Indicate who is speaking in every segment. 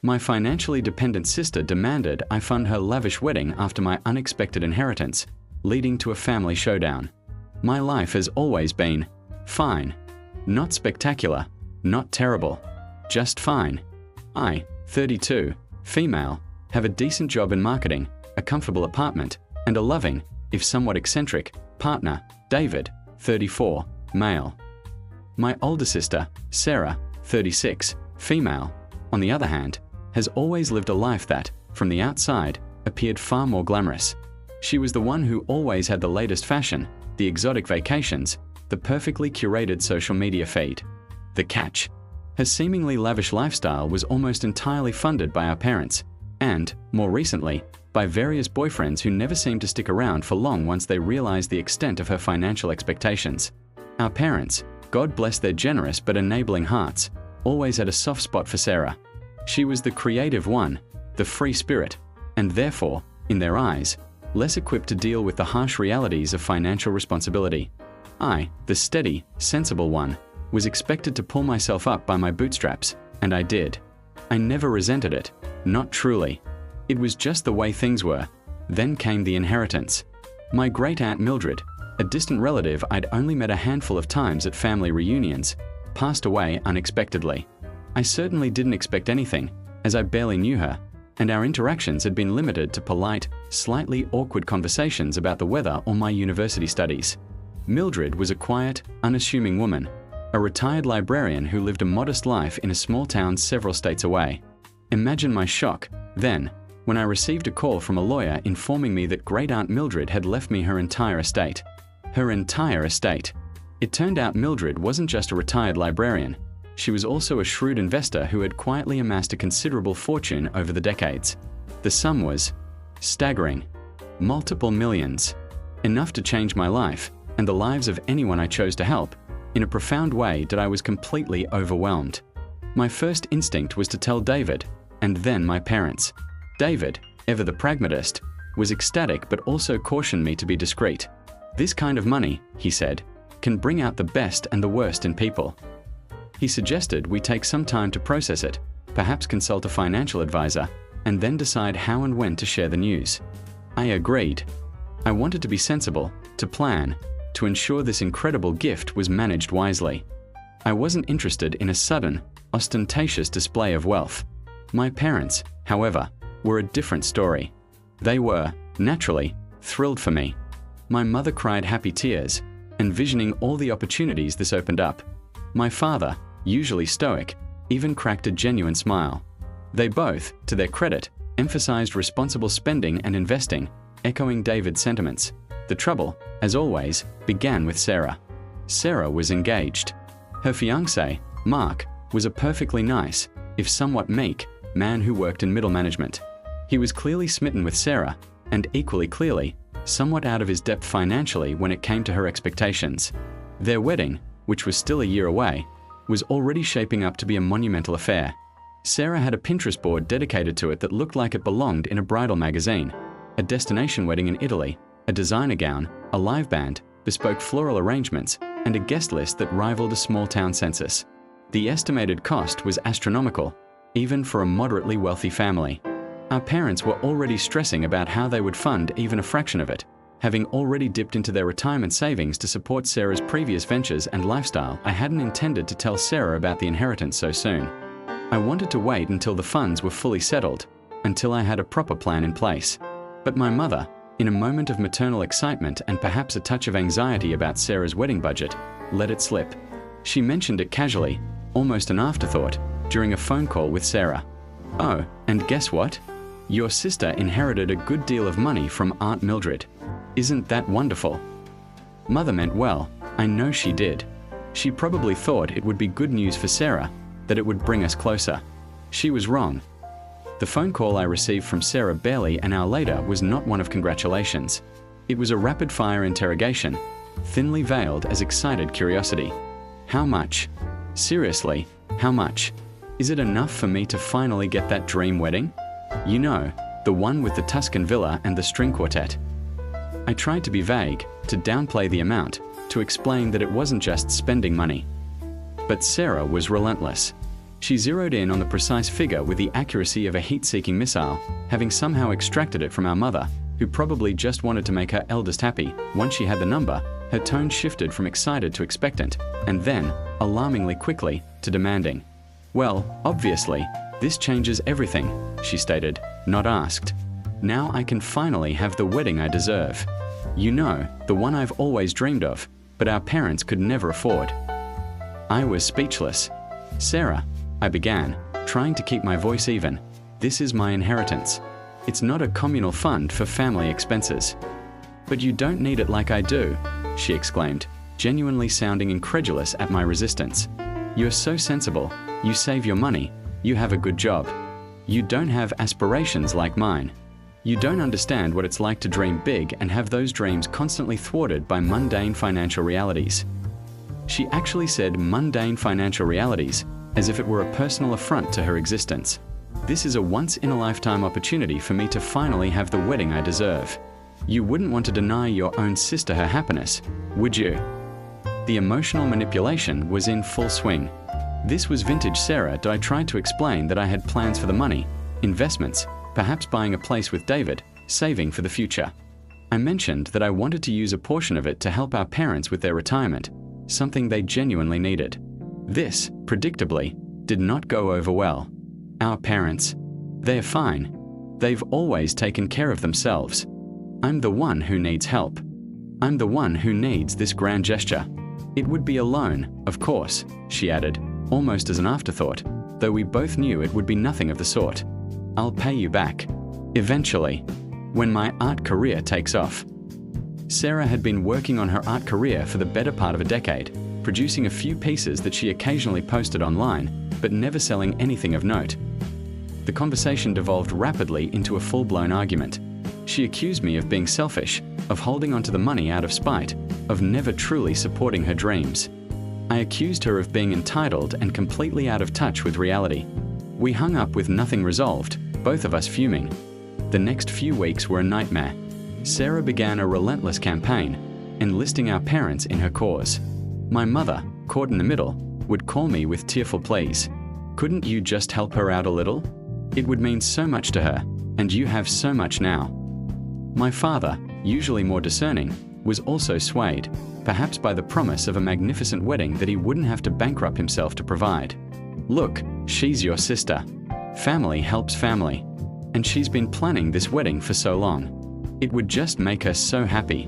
Speaker 1: My financially dependent sister demanded I fund her lavish wedding after my unexpected inheritance, leading to a family showdown. My life has always been fine. Not spectacular, not terrible, just fine. I, 32, female, have a decent job in marketing, a comfortable apartment, and a loving, if somewhat eccentric, partner, David, 34, male. My older sister, Sarah, 36, female, on the other hand, has always lived a life that, from the outside, appeared far more glamorous. She was the one who always had the latest fashion, the exotic vacations, the perfectly curated social media feed. The catch: her seemingly lavish lifestyle was almost entirely funded by our parents, and, more recently, by various boyfriends who never seemed to stick around for long once they realized the extent of her financial expectations. Our parents, God bless their generous but enabling hearts, always had a soft spot for Sarah. She was the creative one, the free spirit, and therefore, in their eyes, less equipped to deal with the harsh realities of financial responsibility. I, the steady, sensible one, was expected to pull myself up by my bootstraps, and I did. I never resented it, not truly. It was just the way things were. Then came the inheritance. My great-aunt Mildred, a distant relative I'd only met a handful of times at family reunions, passed away unexpectedly. I certainly didn't expect anything, as I barely knew her, and our interactions had been limited to polite, slightly awkward conversations about the weather or my university studies. Mildred was a quiet, unassuming woman, a retired librarian who lived a modest life in a small town several states away. Imagine my shock, then, when I received a call from a lawyer informing me that great-aunt Mildred had left me her entire estate. Her entire estate. It turned out Mildred wasn't just a retired librarian. She was also a shrewd investor who had quietly amassed a considerable fortune over the decades. The sum was staggering. Multiple millions. Enough to change my life, and the lives of anyone I chose to help, in a profound way that I was completely overwhelmed. My first instinct was to tell David, and then my parents. David, ever the pragmatist, was ecstatic but also cautioned me to be discreet. This kind of money, he said, can bring out the best and the worst in people. He suggested we take some time to process it, perhaps consult a financial advisor, and then decide how and when to share the news. I agreed. I wanted to be sensible, to plan, to ensure this incredible gift was managed wisely. I wasn't interested in a sudden, ostentatious display of wealth. My parents, however, were a different story. They were, naturally, thrilled for me. My mother cried happy tears, envisioning all the opportunities this opened up. My father, usually stoic, even cracked a genuine smile. They both, to their credit, emphasized responsible spending and investing, echoing David's sentiments. The trouble, as always, began with Sarah. Sarah was engaged. Her fiancé, Mark, was a perfectly nice, if somewhat meek, man who worked in middle management. He was clearly smitten with Sarah, and equally clearly, somewhat out of his depth financially when it came to her expectations. Their wedding, which was still a year away, was already shaping up to be a monumental affair. Sarah had a Pinterest board dedicated to it that looked like it belonged in a bridal magazine. A destination wedding in Italy, a designer gown, a live band, bespoke floral arrangements, and a guest list that rivaled a small-town census. The estimated cost was astronomical, even for a moderately wealthy family. Our parents were already stressing about how they would fund even a fraction of it. Having already dipped into their retirement savings to support Sarah's previous ventures and lifestyle, I hadn't intended to tell Sarah about the inheritance so soon. I wanted to wait until the funds were fully settled, until I had a proper plan in place. But my mother, in a moment of maternal excitement and perhaps a touch of anxiety about Sarah's wedding budget, let it slip. She mentioned it casually, almost an afterthought, during a phone call with Sarah. "Oh, and guess what? Your sister inherited a good deal of money from Aunt Mildred. Isn't that wonderful?" Mother meant well, I know she did. She probably thought it would be good news for Sarah, that it would bring us closer. She was wrong. The phone call I received from Sarah barely an hour later was not one of congratulations. It was a rapid-fire interrogation, thinly veiled as excited curiosity. How much? Seriously, how much? Is it enough for me to finally get that dream wedding? You know, the one with the Tuscan villa and the string quartet. I tried to be vague, to downplay the amount, to explain that it wasn't just spending money. But Sarah was relentless. She zeroed in on the precise figure with the accuracy of a heat-seeking missile, having somehow extracted it from our mother, who probably just wanted to make her eldest happy. Once she had the number, her tone shifted from excited to expectant, and then, alarmingly quickly, to demanding. "Well, obviously, this changes everything," she stated, not asked. "Now I can finally have the wedding I deserve. You know, the one I've always dreamed of, but our parents could never afford." I was speechless. "Sarah," I began, trying to keep my voice even, "this is my inheritance. It's not a communal fund for family expenses." "But you don't need it like I do," she exclaimed, genuinely sounding incredulous at my resistance. "You're so sensible, you save your money, you have a good job. You don't have aspirations like mine. You don't understand what it's like to dream big and have those dreams constantly thwarted by mundane financial realities." She actually said mundane financial realities as if it were a personal affront to her existence. "This is a once-in-a-lifetime opportunity for me to finally have the wedding I deserve. You wouldn't want to deny your own sister her happiness, would you?" The emotional manipulation was in full swing. This was vintage Sarah. I tried to explain that I had plans for the money, investments, perhaps buying a place with David, saving for the future. I mentioned that I wanted to use a portion of it to help our parents with their retirement, something they genuinely needed. This, predictably, did not go over well. Our parents, they're fine. They've always taken care of themselves. I'm the one who needs help. I'm the one who needs this grand gesture. It would be a loan, of course, she added, almost as an afterthought, though we both knew it would be nothing of the sort. I'll pay you back. Eventually, when my art career takes off. Sarah had been working on her art career for the better part of a decade, producing a few pieces that she occasionally posted online, but never selling anything of note. The conversation devolved rapidly into a full-blown argument. She accused me of being selfish, of holding onto the money out of spite, of never truly supporting her dreams. I accused her of being entitled and completely out of touch with reality. We hung up with nothing resolved, both of us fuming. The next few weeks were a nightmare. Sarah began a relentless campaign, enlisting our parents in her cause. My mother, caught in the middle, would call me with tearful pleas. "Couldn't you just help her out a little? It would mean so much to her, and you have so much now." My father, usually more discerning, was also swayed, perhaps by the promise of a magnificent wedding that he wouldn't have to bankrupt himself to provide. "Look, she's your sister. Family helps family. And she's been planning this wedding for so long. It would just make her so happy."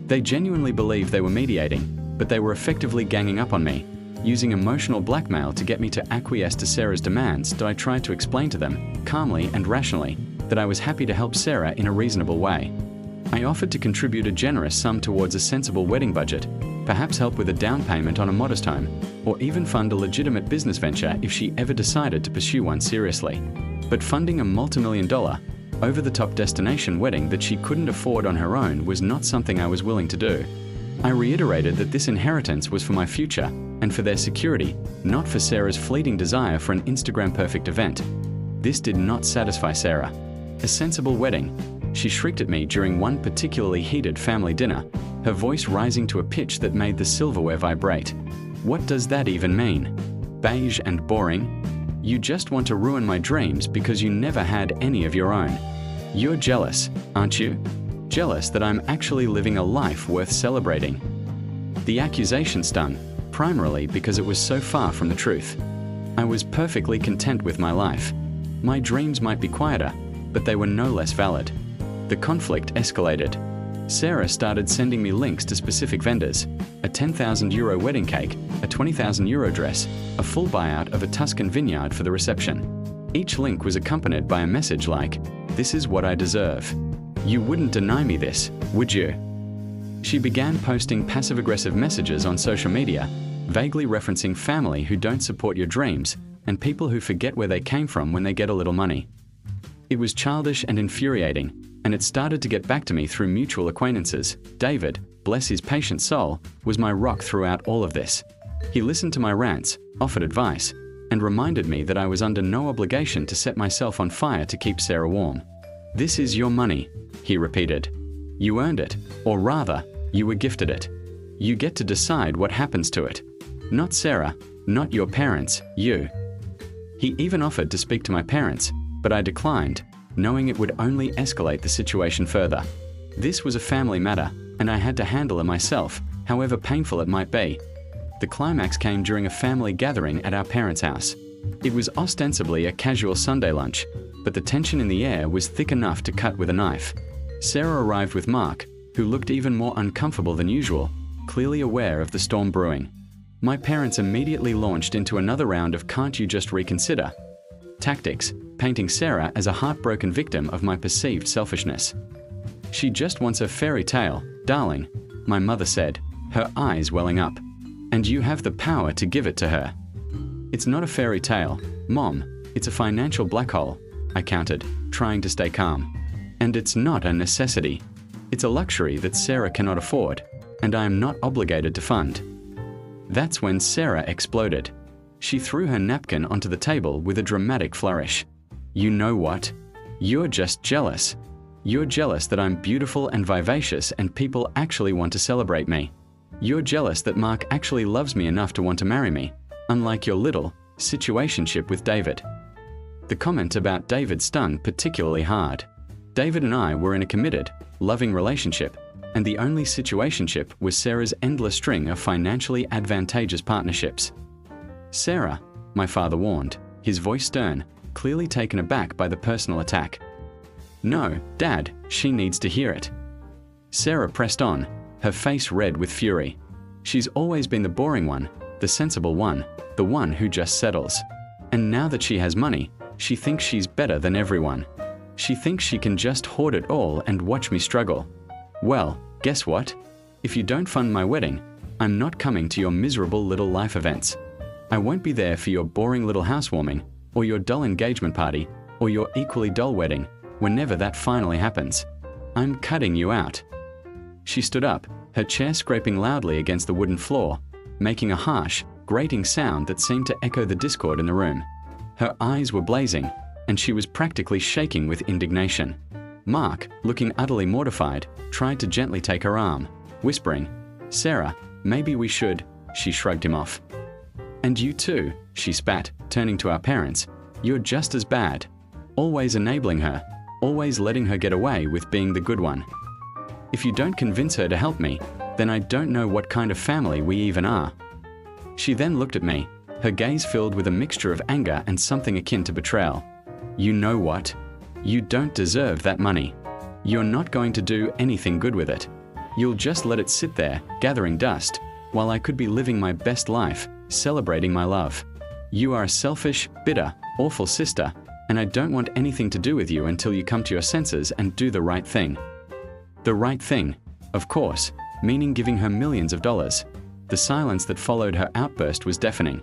Speaker 1: They genuinely believed they were mediating, but they were effectively ganging up on me, using emotional blackmail to get me to acquiesce to Sarah's demands. I tried to explain to them, calmly and rationally, that I was happy to help Sarah in a reasonable way. I offered to contribute a generous sum towards a sensible wedding budget, perhaps help with a down payment on a modest home, or even fund a legitimate business venture if she ever decided to pursue one seriously. But funding a multi-million-dollar, over-the-top destination wedding that she couldn't afford on her own was not something I was willing to do. I reiterated that this inheritance was for my future and for their security, not for Sarah's fleeting desire for an Instagram-perfect event. This did not satisfy Sarah. A sensible wedding, she shrieked at me during one particularly heated family dinner, her voice rising to a pitch that made the silverware vibrate. "What does that even mean? Beige and boring? You just want to ruin my dreams because you never had any of your own. You're jealous, aren't you? Jealous that I'm actually living a life worth celebrating." The accusation stung, primarily because it was so far from the truth. I was perfectly content with my life. My dreams might be quieter, but they were no less valid. The conflict escalated. Sarah started sending me links to specific vendors, a €10,000 wedding cake, a €20,000 dress, a full buyout of a Tuscan vineyard for the reception. Each link was accompanied by a message like, "This is what I deserve. You wouldn't deny me this, would you?" She began posting passive-aggressive messages on social media, vaguely referencing family who don't support your dreams and people who forget where they came from when they get a little money. It was childish and infuriating, and it started to get back to me through mutual acquaintances. David, bless his patient soul, was my rock throughout all of this. He listened to my rants, offered advice, and reminded me that I was under no obligation to set myself on fire to keep Sarah warm. "This is your money," he repeated. "You earned it, or rather, you were gifted it. You get to decide what happens to it. Not Sarah, not your parents, you. He even offered to speak to my parents, but I declined, knowing it would only escalate the situation further. This was a family matter, and I had to handle it myself, however painful it might be. The climax came during a family gathering at our parents' house. It was ostensibly a casual Sunday lunch, but the tension in the air was thick enough to cut with a knife. Sarah arrived with Mark, who looked even more uncomfortable than usual, clearly aware of the storm brewing. My parents immediately launched into another round of "can't you just reconsider?" tactics, painting Sarah as a heartbroken victim of my perceived selfishness. "She just wants a fairy tale, darling," my mother said, her eyes welling up. "And you have the power to give it to her." "It's not a fairy tale, Mom, it's a financial black hole," I countered, trying to stay calm. "And it's not a necessity. It's a luxury that Sarah cannot afford, and I am not obligated to fund." That's when Sarah exploded. She threw her napkin onto the table with a dramatic flourish. "You know what? You're just jealous. You're jealous that I'm beautiful and vivacious and people actually want to celebrate me. You're jealous that Mark actually loves me enough to want to marry me, unlike your little situationship with David." The comment about David stung particularly hard. David and I were in a committed, loving relationship, and the only situationship was Sarah's endless string of financially advantageous partnerships. "Sarah," my father warned, his voice stern, clearly taken aback by the personal attack. "No, Dad, she needs to hear it." Sarah pressed on, her face red with fury. "She's always been the boring one, the sensible one, the one who just settles. And now that she has money, she thinks she's better than everyone. She thinks she can just hoard it all and watch me struggle. Well, guess what? If you don't fund my wedding, I'm not coming to your miserable little life events. I won't be there for your boring little housewarming, or your dull engagement party, or your equally dull wedding, whenever that finally happens. I'm cutting you out." She stood up, her chair scraping loudly against the wooden floor, making a harsh, grating sound that seemed to echo the discord in the room. Her eyes were blazing, and she was practically shaking with indignation. Mark, looking utterly mortified, tried to gently take her arm, whispering, "Sarah, maybe we should." She shrugged him off. "And you too," she spat, turning to our parents. "You're just as bad. Always enabling her, always letting her get away with being the good one. If you don't convince her to help me, then I don't know what kind of family we even are." She then looked at me, her gaze filled with a mixture of anger and something akin to betrayal. "You know what? You don't deserve that money. You're not going to do anything good with it. You'll just let it sit there, gathering dust, while I could be living my best life, celebrating my love. You are a selfish, bitter, awful sister, and I don't want anything to do with you until you come to your senses and do the right thing." The right thing, of course, meaning giving her millions of dollars. The silence that followed her outburst was deafening.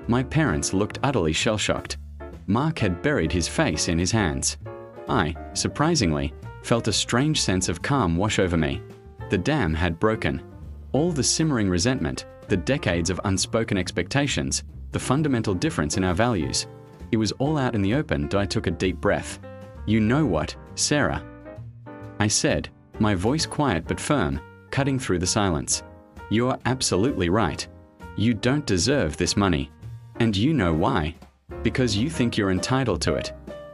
Speaker 1: My parents looked utterly shell-shocked. Mark had buried his face in his hands. I, surprisingly, felt a strange sense of calm wash over me. The dam had broken. All the simmering resentment, the decades of unspoken expectations, the fundamental difference in our values. It was all out in the open, and I took a deep breath. "You know what, Sarah?" I said, my voice quiet but firm, cutting through the silence. "You're absolutely right. You don't deserve this money. And you know why. Because you think you're entitled to it.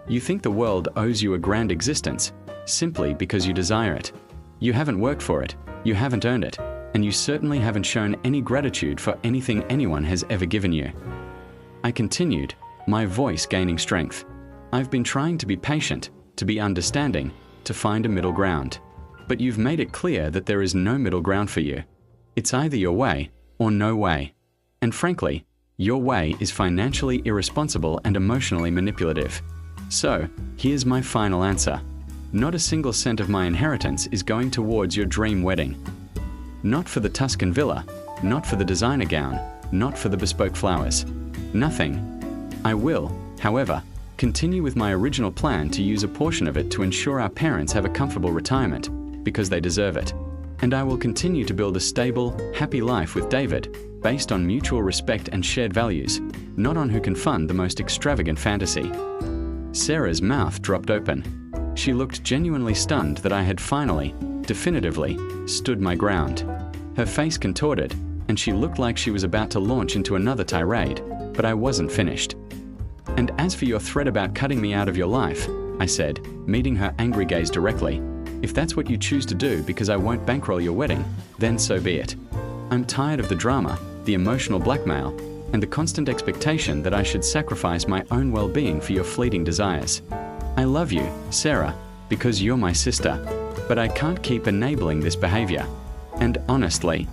Speaker 1: You think the world owes you a grand existence, simply because you desire it. You haven't worked for it, you haven't earned it, and you certainly haven't shown any gratitude for anything anyone has ever given you." I continued, my voice gaining strength. "I've been trying to be patient, to be understanding, to find a middle ground. But you've made it clear that there is no middle ground for you. It's either your way or no way. And frankly, your way is financially irresponsible and emotionally manipulative. So, here's my final answer. Not a single cent of my inheritance is going towards your dream wedding. Not for the Tuscan villa, not for the designer gown, not for the bespoke flowers. Nothing. I will, however, continue with my original plan to use a portion of it to ensure our parents have a comfortable retirement, because they deserve it. And I will continue to build a stable, happy life with David, based on mutual respect and shared values, not on who can fund the most extravagant fantasy." Sarah's mouth dropped open. She looked genuinely stunned that I had finally, definitively, stood my ground. Her face contorted, and she looked like she was about to launch into another tirade, but I wasn't finished. And as for your threat about cutting me out of your life, I said, meeting her angry gaze directly, if that's what you choose to do because I won't bankroll your wedding, then so be it. I'm tired of the drama, the emotional blackmail, and the constant expectation that I should sacrifice my own well-being for your fleeting desires. I love you, Sarah, because you're my sister, but I can't keep enabling this behavior. And honestly,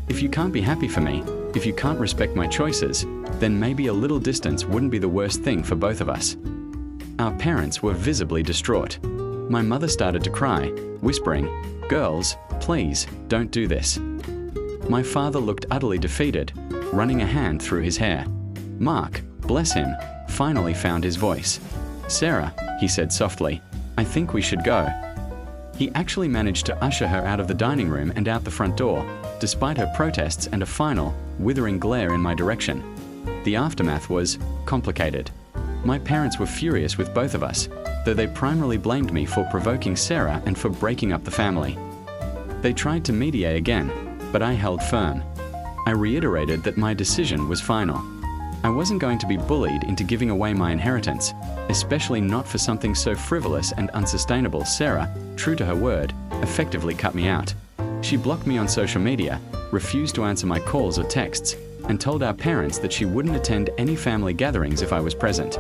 Speaker 1: if you can't be happy for me, if you can't respect my choices, then maybe a little distance wouldn't be the worst thing for both of us. Our parents were visibly distraught. My mother started to cry, whispering, "Girls, please, don't do this." My father looked utterly defeated, running a hand through his hair. Mark, bless him, finally found his voice. "Sarah," he said softly, "I think we should go." He actually managed to usher her out of the dining room and out the front door, despite her protests and a final, withering glare in my direction. The aftermath was complicated. My parents were furious with both of us, though they primarily blamed me for provoking Sarah and for breaking up the family. They tried to mediate again, but I held firm. I reiterated that my decision was final. I wasn't going to be bullied into giving away my inheritance, especially not for something so frivolous and unsustainable. Sarah, true to her word, effectively cut me out. She blocked me on social media, refused to answer my calls or texts, and told our parents that she wouldn't attend any family gatherings if I was present.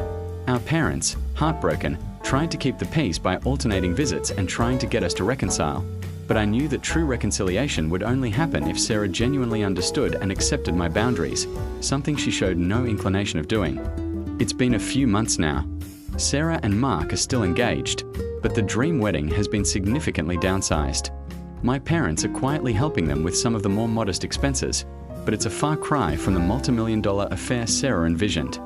Speaker 1: Our parents, heartbroken, tried to keep the peace by alternating visits and trying to get us to reconcile. But I knew that true reconciliation would only happen if Sarah genuinely understood and accepted my boundaries, something she showed no inclination of doing. It's been a few months now. Sarah and Mark are still engaged, but the dream wedding has been significantly downsized. My parents are quietly helping them with some of the more modest expenses, but it's a far cry from the multi-million-dollar affair Sarah envisioned.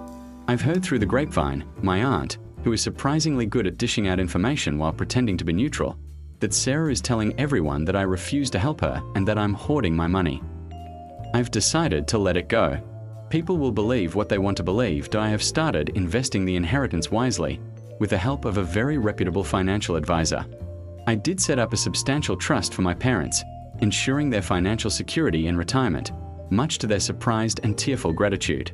Speaker 1: I've heard through the grapevine, my aunt, who is surprisingly good at dishing out information while pretending to be neutral, that Sarah is telling everyone that I refuse to help her and that I'm hoarding my money. I've decided to let it go. People will believe what they want to believe, though I have started investing the inheritance wisely, with the help of a very reputable financial advisor. I did set up a substantial trust for my parents, ensuring their financial security in retirement, much to their surprised and tearful gratitude.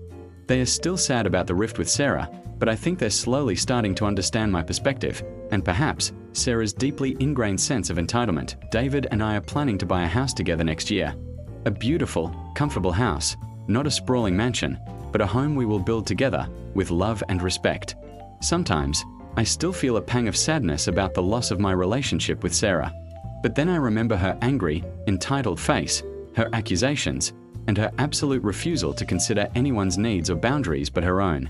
Speaker 1: They are still sad about the rift with Sarah, but I think they're slowly starting to understand my perspective, and perhaps Sarah's deeply ingrained sense of entitlement. David and I are planning to buy a house together next year. A beautiful, comfortable house, not a sprawling mansion, but a home we will build together with love and respect. Sometimes, I still feel a pang of sadness about the loss of my relationship with Sarah. But then I remember her angry, entitled face, her accusations, and her absolute refusal to consider anyone's needs or boundaries but her own.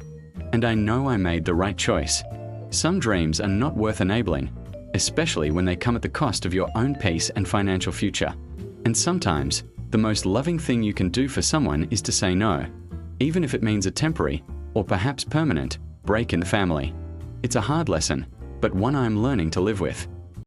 Speaker 1: And I know I made the right choice. Some dreams are not worth enabling, especially when they come at the cost of your own peace and financial future. And sometimes, the most loving thing you can do for someone is to say no, even if it means a temporary, or perhaps permanent, break in the family. It's a hard lesson, but one I'm learning to live with.